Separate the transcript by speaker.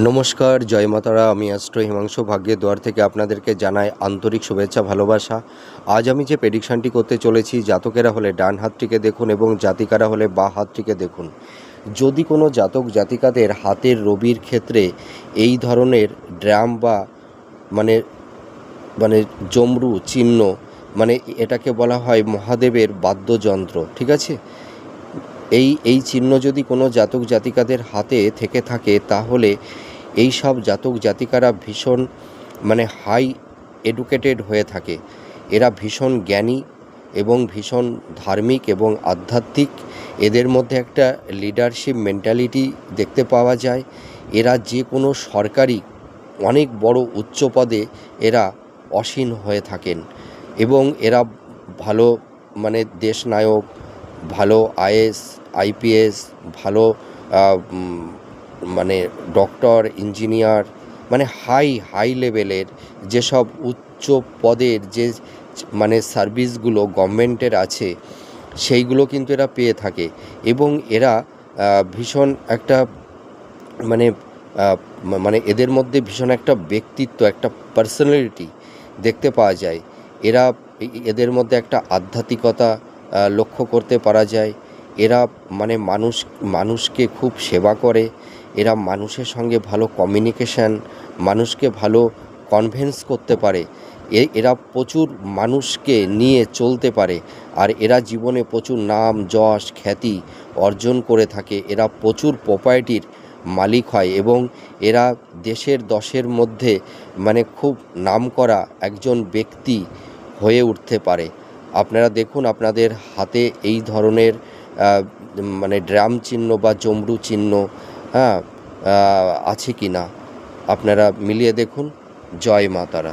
Speaker 1: নমস্কার, জয় মাতারা। আমি অ্যাস্ট্রো হিমাংশু ভাগ্যের দুয়ার থেকে আপনাদেরকে জানাই আন্তরিক শুভেচ্ছা, ভালোবাসা। আজ আমি যে প্রেডিকশানটি করতে চলেছি, জাতকেরা হলে ডান হাতটিকে দেখুন এবং জাতিকারা হলে বাঁ হাতটিকে দেখুন। যদি কোনো জাতক জাতিকাদের হাতের রবির ক্ষেত্রে এই ধরনের ড্রাম বা মানে মানে জমরু চিহ্ন, এটাকে বলা হয় মহাদেবের বাদ্যযন্ত্র, ঠিক আছে? এই চিহ্ন যদি কোনো জাতক জাতিকাদের হাতে থেকে থাকে, তাহলে এই সব জাতক জাতিকারা ভীষণ হাই এডুকেটেড হয়ে থাকে। এরা ভীষণ জ্ঞানী এবং ভীষণ ধার্মিক এবং আধ্যাত্মিক। এদের মধ্যে একটা লিডারশিপ মেন্টালিটি দেখতে পাওয়া যায়। এরা যে কোনো সরকারি অনেক বড় উচ্চ পদে এরা আসীন হয়ে থাকেন এবং এরা ভালো দেশনায়ক, ভালো আইএস আইপিএস, ভালো ডক্টর, ইঞ্জিনিয়ার, হাই লেভেলের যেসব উচ্চ পদের যে সার্ভিসগুলো গভর্নমেন্টের আছে, সেইগুলো কিন্তু এরা পেয়ে থাকে। এবং এরা ভীষণ একটা মানে এদের মধ্যে ভীষণ একটা ব্যক্তিত্ব, একটা পার্সোনালিটি দেখতে পাওয়া যায়। এদের মধ্যে একটা আধ্যাত্মিকতা লক্ষ্য করতে পারা যায়। এরা মানুষকে খুব সেবা করে। এরা মানুষের সঙ্গে ভালো কমিউনিকেশান, মানুষকে ভালো কনভিন্স করতে পারে। এরা প্রচুর মানুষকে নিয়ে চলতে পারে। আর এরা জীবনে প্রচুর নাম, যশ, খ্যাতি অর্জন করে থাকে। এরা প্রচুর প্রপার্টির মালিক হয় এবং এরা দেশের দশের মধ্যে খুব নামকরা একজন ব্যক্তি হয়ে উঠতে পারে। আপনারা দেখুন আপনাদের হাতে এই ধরনের ড্রাম চিহ্ন বা জমরু চিহ্ন আছে কি না, আপনারা মিলিয়ে দেখুন। জয় মা তারা।